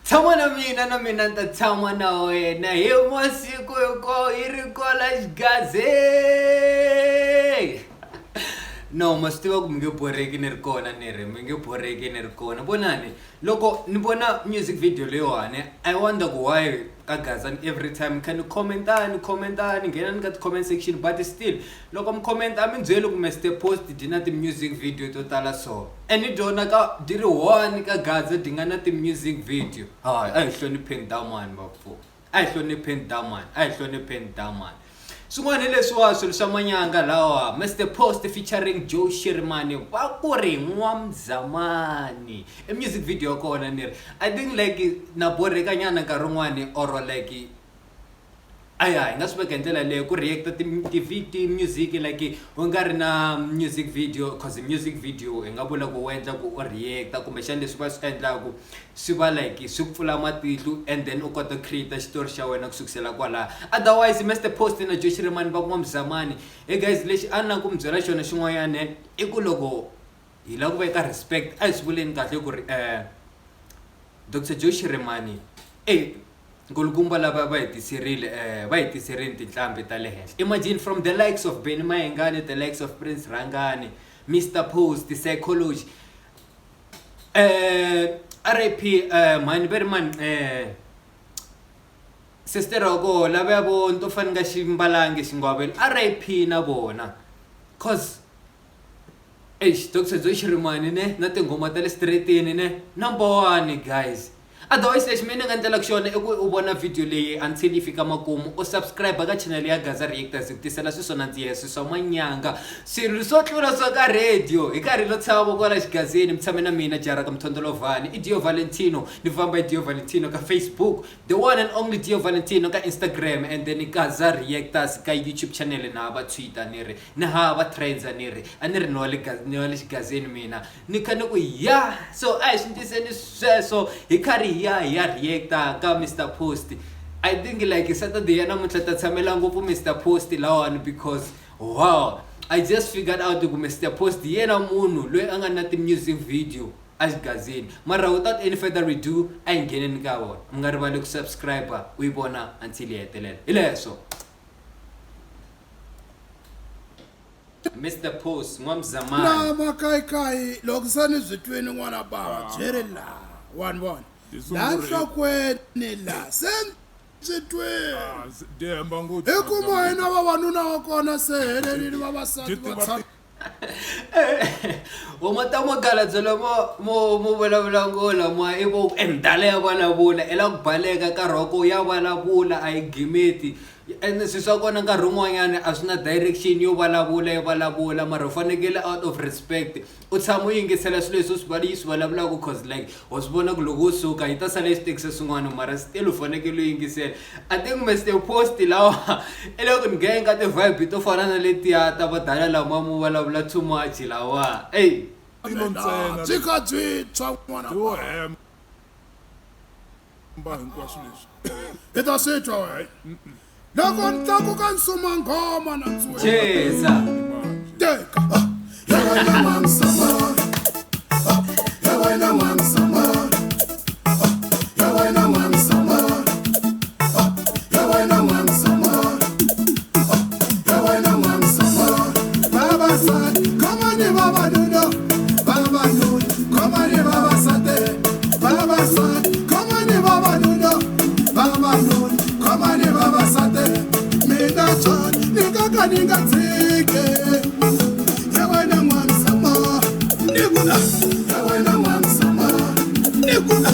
Tshama na mina nta tshama na wena hi masiku hinkwawo hi ri kwala xigaze. No, ma swi tiva ku mi nge borheki ni ri kona ni ri mi nge borheki ni ri kona. Vonani loko ni vona music video leyiwani I wonder why ka Gaza every time can you commentani nghena ka comment section but still loko mi comment a mi byeli ku mi post di na ti music video to tala so and dyona ka di ri one ka Gaza di nga na ti music video. Hayi a hi hlonipheni ta mani bafo, a hi hlonipheni ta mani, a hi hlonipheni ta mani. Swin'wana leswiwa swilo swa manyanga lawa Mr. Post featuring Joe Shirimani va ku ri Nwa Mzamani e music video kona ni ri I think like na boreka nyana nkarhi wun'wani or like aya nga swi veka hi ndlela leyo ku reacta ti music like u nga ri na music video cause music video hi nga vula ku endla ku u reacta kumbe xana leswi va swi endlaku swi va like swi pfula matihlo and then u kota create xitori xa wena kusukisela kwala. Otherwise Mr. Post na Joe Shirimani va Nwa Mzamani hey guys lexi a na ku mi byela xona xin'wanyana i ku loko hi la ku veka respect a hi swi vuleni kahle ku ri Dr. Joe Shirimani Ngulukumba lava va hi tiserile tinhlambi ta le henhla. Imagine from the likes of Mayengani, the likes of Prince Rangani, Mr. Post, the psychology. RIP man very man sister Ogo lava ya vo nto fani nga ximbalangi xingwaveni RIP na vona cause Dr. Joe Shirimani ne na tinghoma ta le streetini ne number 1 guys. Otherwise lexi mina nga endlela ku xona i ku u vona video leyi until yi fika makumu u subscribe ka channel ya Gaza Reactors ku tisela swi swo nandziha swi swa manyanga swilo swo tlula swa ka radio hi karhi lo tshama kwala xigazeni mi tshame na mina Jara ka Mthondolovani i Dio Valentino ni famba Dio Valentino ka Facebook, the one and only Dio Valentino ka Instagram and then Gaza Reactors ka YouTube channel na hava Twitter ni ri ni hava Threads ni ri a ni ri no le xigazeni mina ni kha ni ku ya so a hi swi tiseni sweswo hi karhi ya reacta ka Mr. Post. I think like Saturday yana mutla ta tshamela ngopfu Mr. Post lawani because wow I just figured out ku Mr. Post yena munhu loyi a nga na ti music video a xigazeni mara without any further ado a hi ngheneni ka vona mi nga rivali ku subscribe u yi vona until yi hetelela hi leswo. Mr. Post Nwa Mzamani na makaikai loko sani zwitweni n'wana bava byeri la 1 la nhlokweni la senzitweni i kuma hina vavanuna va kona se helelini vavasati va tshama mata magala dzolo mo vulavula ngola mo i vo endala ya vulavula ela ku baleka ka roko ya vulavula a yi gimeti and swi swa kona nkarhi wun'wanyana a swi na direction yo vulavula mara u fanekele out of respect u tshama u yingisela swilo leswi swi vulavulaka cause like wa swi vona ku loko u suka yi ta sala xitekisa swin'wana mara still u fanekele u yingisela. I think Mr. Post lawa i le ku nghena ka ti-vibe to fana na letiya ta vadala lama mo vulavula too much lawa tshika twitshwa n'wana hinkwaswo leswi i ta swi twa wena loko ni tlakuka ni suma nghoma na Cheza teka ya wena Nwa Mzamani ya wena Nwa Mzamani ya wena Nwa Mzamani ya wena Nwa Mzamani ya wena Nwa Mzamani vavasati khoma ni vavanuna khoma ni vavasati vavasati khoma ni vavanuna khoma ni vavasati mina chani ni nga dzike ya wena Nwa Mzamani nikuna ya wena Nwa Mzamani nikuna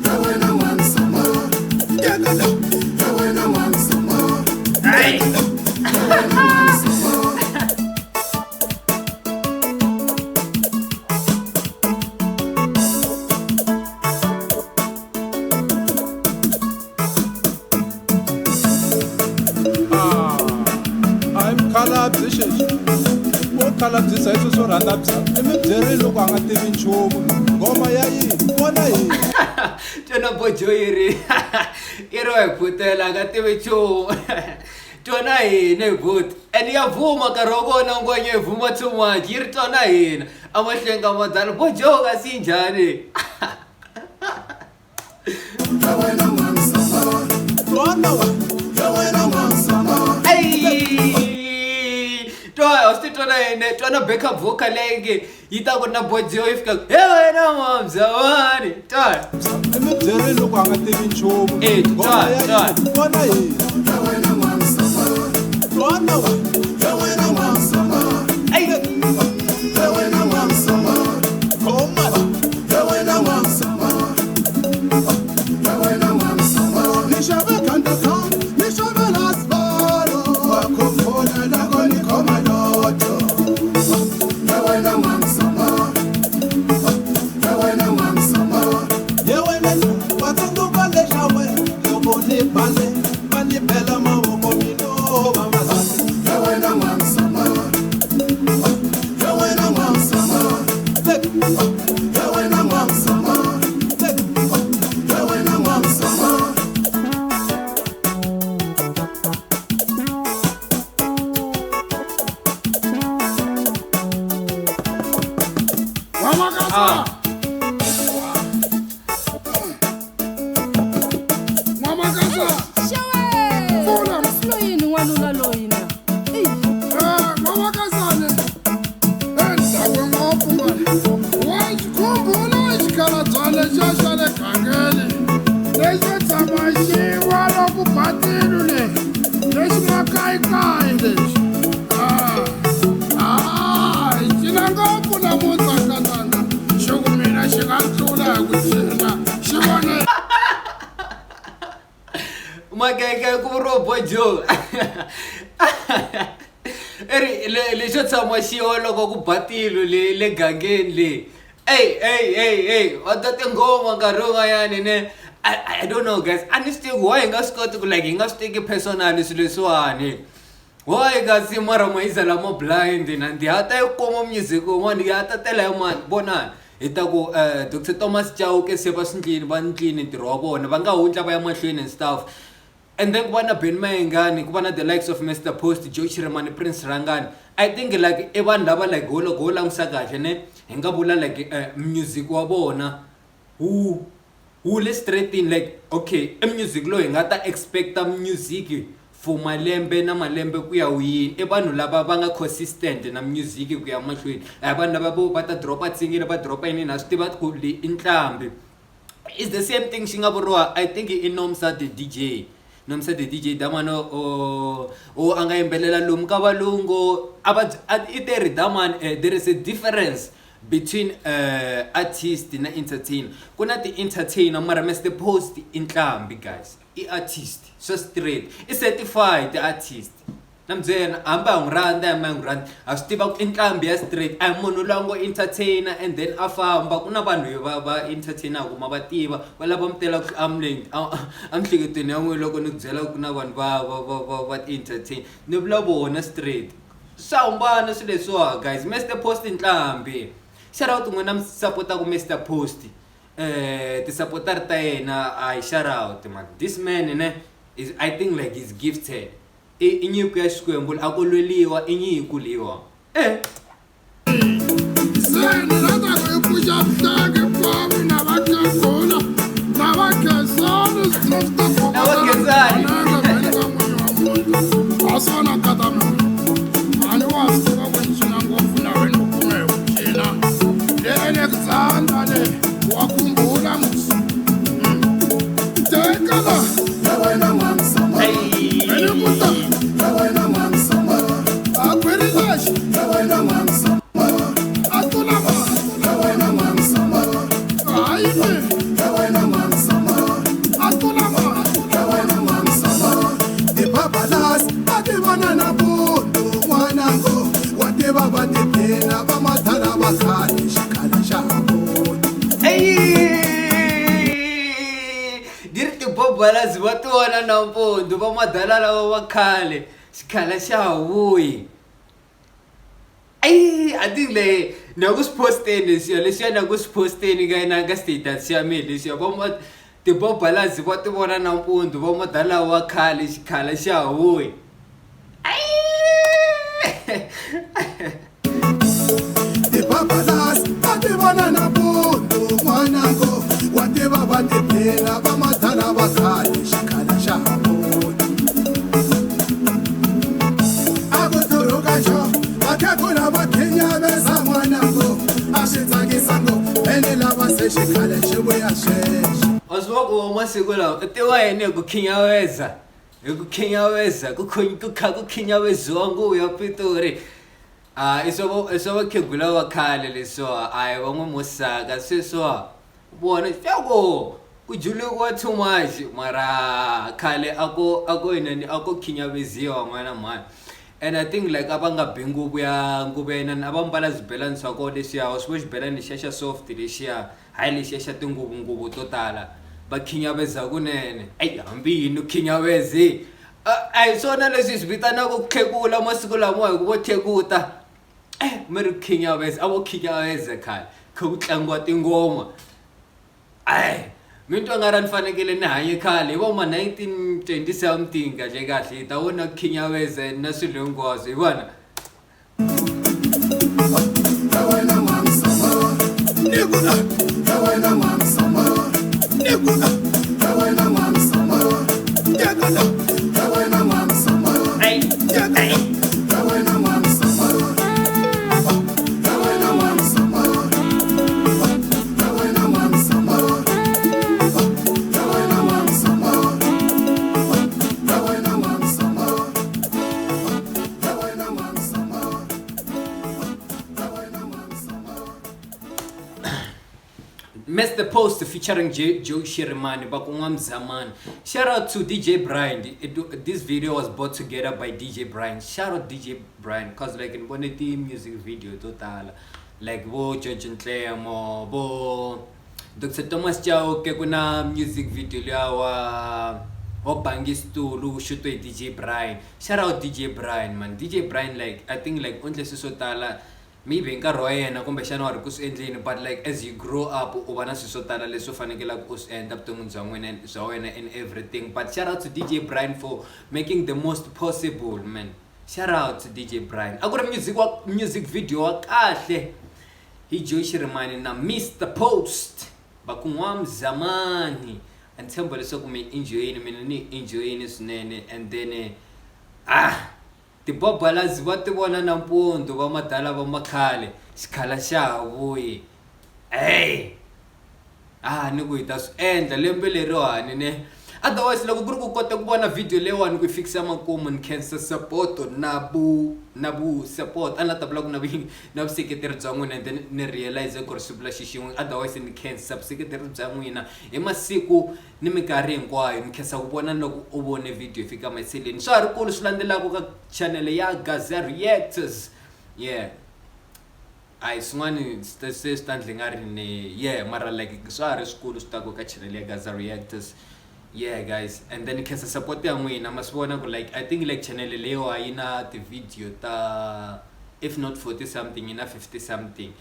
ya wena Nwa Mzamani yakala ya wena Nwa Mzamani ya wena Nwa Mzamani. Kalabzisa hizo swo rhandza bya mi byeri loko a nga tivi nchumu ngoma ya yini vona yini tona bojo iri iro hi phutela nga tivi nchumu tona hina hi but and ya vuma nkarhi wa kona ngwenya hi vuma too much yi ri tona hina a mahlenga madala bojo ka si njhani Yawena Nwa Mzamani. Yawena Nwa Mzamani. Hey, toa ostitona ene tona backup vocal lenge yita kona bojo ifika yawena Nwa Mzamani toa emibyeri loko anga tivi nchumu toa vona hi Yawena Nwa Mzamani. Yawena Nwa Mzamani. Yawena Nwa Mzamani. Yawena Nwa Mzamani. Yawena Nwa Mzamani. Nishave kandakan, nishave lasbaro. Wakufuna nako nikoma loto. Yawena Nwa Mzamani. Yawena Nwa Mzamani. yewena watanduka leshawe yobone bale manibela mawoko mino mamazati Yawena Nwa Mzamani. Yawena Nwa Mzamani. Yawena Nwa Mzamani. Yawena Nwa Mzamani. Wamakasa. Wamakasa. Fula. Wamakasane. Endawe ngopfu mani. Wasikhumbula xikalabyana xa xa le gangeni. Lexo tshama xiwa loko batilu lexi. Lexi makayikayi lexi. Xi na ngopfu namuntlha katanga. Xi ku mina xi nga tlula hi ku xina. Xi vone. Magega ku ro bojo le xo tshama xiyo loko ku batilo le gangeni le hey wata tingoma nkarhi wun'wanyani ne I don't know guys honestly why hi nga swi koti ku like hi nga swi teki personal swilo leswiwani why kasi mara maisa lamo blind na ndi hata yi kuma music wun'wani yi hata tela hi mani vonani hi ta ku Dr Thomas Chauke se va swi va ndlini ntirho wa vona va nga hundla va ya mahlweni and stuff. And then kubana Ben Mayengani, kubana the likes of Mr Post, Joe Shirimani, Prince Rangani. I think like even lava like go lang sa kahle ne hinga bula like music wa bona who le straight in like okay music lo hinga ta expect music for malembe na malembe ku ya wini vanhu lava va nga consistent na music ku ya mahlweni vanhu lava vo va ta dropa tsingile va dropa yini na swi tiva ku le intlambi. It's the same thing xi nga vuriwa I think in Nomsa the DJ. Nomsa the DJ damano o anga yimbelela lomu ka valungu iteri daman there is a difference between artist na entertainer. Kuna ti entertainer mara Mr Post intlambi guys artist so straight I certified the artist nambyena hamba ngiranda mangiranda aswitiva ku intlambi ya straight ay munhu longo entertainer and then afamba kuna vanhu va entertainer kuma va tiva va lava mtela ku amhleketweni yan'we loko ni byela ku na vanhu va entertain ni vula vona straight sawumbana swilo leswiwa guys. Mr Post intlambi shout out n'wina mi support ku Mr Post ti supporter ta yena I shout out man this man ne is I think like he's gifted inyiko ya xikwembu akolweliwa inyiko liwa Seni rata kuipusha mtake pami na wakakona na wakazana strafta kwa Wakezani. Ananga mwenye wa mundu Aswana katame Ani wasiwa kwenchina ngofu na wenu kume uchina Alexander wakumbula musu Tekala Yawena Nwa Mzamani. Menikuta Yawena Nwa Mzamani. Akwirilashi Yawena Nwa Mzamani. Atulama Yawena Nwa Mzamani. Aime Yawena Nwa Mzamani. Atulama Yawena Nwa Mzamani. Ibabalas adibana na bondo mwanango wadeba batepena bamatala bakani shikala shabo. dirti bobalazi va tona na mpondo va madala lava va khale xikhala xa huyi I think le na ku posteni leswiya na ku posteni ka na ka status ya mina leswiya va ti bobalazi va ti vona na mpondo va madala lava va khale xikhala xa huyi Ibabalas adibana na bondo mwanango wadeba batepena masiku lawa tiwa yini ku khinyaweza ku khinyaweza ku khinyaweziwa nguya Pitori isobo khegula wa khale leswa ayi van'we musaka sweswa bona yako ku jule kwa too much mara khale ako inani ako khinyaweziwa mwana mani. And I think like abanga bingu buya ngubena abambala zibelani swako leshiya oswe zibelani shesha soft leshiya hayi leshesha tingubu totala bakhinyabeza kunene ayi hambi yini ukhinyabezi ayisona lesi sibitana ukukhekula masiku lamo ukubothekuta meri ukhinyabeza abokhinyabeza khali khokutlangwa tingoma ayi minto angarafanekele nihanye khale boma 1920 something kahle kahle tawona ukhinyabeza nasilongwazo ibona yawena Nwa Mzamani nikuna yawena Nwa Mzamani nikuna yawena Nwa Mzamani yakala yawena Nwa Mzamani yakala yawena Nwa Mzamani yawena Nwa Mzamani yawena Nwa Mzamani yawena Nwa Mzamani yawena Nwa Mzamani yawena Nwa Mzamani yawena Nwa Mzamani. Mr. Post featuring Joe Shirimani baku Nwa Mzamani. Shout out to DJ Brian. This video was brought together by DJ Brian. Shout out DJ Brian cause like in one the music video total like bo George Ntlemo bo Dr. Thomas Chao ke kuna music video yawa obangi stulu shutwe DJ Brian. Shout out DJ Brian man. DJ Brian like I think like only sisotala maybe nkarhi wa yena kumbe xana wa ri ku swi endleni but like as you grow up u va na swilo swo tala leswi u fanekelaka u swi endla vuton'wini bya wena and everything. But shout out to DJ Brian for making the most possible man. Shout out to DJ Brian. A ku ri music video wa kahle hi Joe Shirimani na Mr. Post baku Nwa Mzamani and tshemba leswaku mi enjoyini mina ni enjoyini swinene and then tibobalazi va ti vona nampundzu va madala va makhale xikhala xa vuyi ni ku hi ta swi endla lembe leriwani ne otherwise loko ku ri ku kota ku vona video leyiwani ku fixa makumu ni cancer support na bu support ana ta vula ku na vuseketeri bya n'wina and then ni realize ku ri swi vula xixin'we otherwise ni cancer vuseketeri bya n'wina hi masiku ni minkarhi hinkwayo ni khensa ku vona loko u vone video yi fika maseleni swa ha ri kulu swi landzelaka ka channel ya Gaza Reactors ayi swin'wani se swi ta ndli nga ri ni mara like swa ha ri swikulu swi tako ka channel ya Gaza Reactors guys and then khensa support ya n'wina ma swi vona ku like I think like channel leyiwa yi na ti-video ta if not 40 something yi na 50 something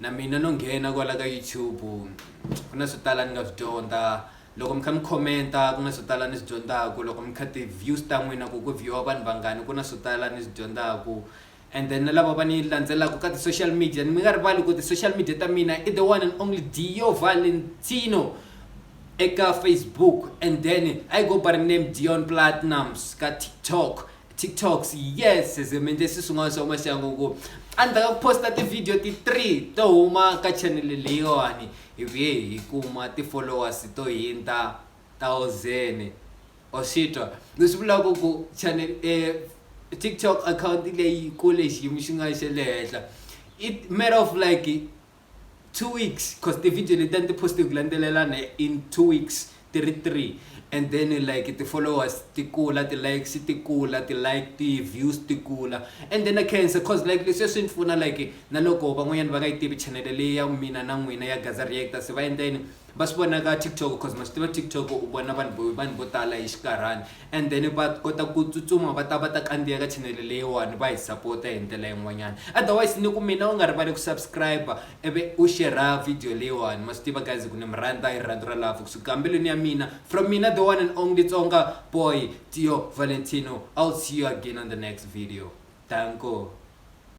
na mina no nghena kwala ka YouTube ku na swo tala ni nga swi dyondza loko mi kha mi commenta ku na swo tala ni swi dyondzaka loko mi kha ti-views ta n'wina ku viewa vanhu vangani ku na swo tala ni swi dyondzaka and then lava va ni landzelaka ka ti-social media mi nga rivali ku ti-social media ta mina i the one and only Dio Valentino eka Facebook and then I go by the name Dion Platinums ka TikToks yes semente sisunga swa maxangu ku anda ku posta ti video ti 3 to huma ka channel leyiwani hi kuma ti followers to hinta 1000 ositwa leswi vulaka ku channel TikTok account leyi kule xiyimo xi nga xa le henhla it matter of like 2 weeks cause the video leti ti poste ku landzelelana in 2 weeks 3 and then like the followers ti kula ti likes ti kula ti like ti views ti kula and then I cancel cause like leswi swi pfuna like na loko van'wanyana va nga yi tivi channel leyi ya mina na n'wina ya Gaza Reactors va endleni va swi vona ka TikTok cause ma swi tiva TikTok u vona vanhu vo tala hi xikarhani and then va kota ku tsutsuma va ta kandziya ka channel leyiwani va hi support hi ndlela yin'wanyana otherwise ni ku mina u nga rivali ku subscribe ivi u share video leyiwani ma swi tiva guys ku ni mi rhandza hi rirhandzu ra Hlavu kusuka kambelweni ya mina from mina the one and only Tsonga boy Dio Valentino. I'll see you again on the next video. Thank you.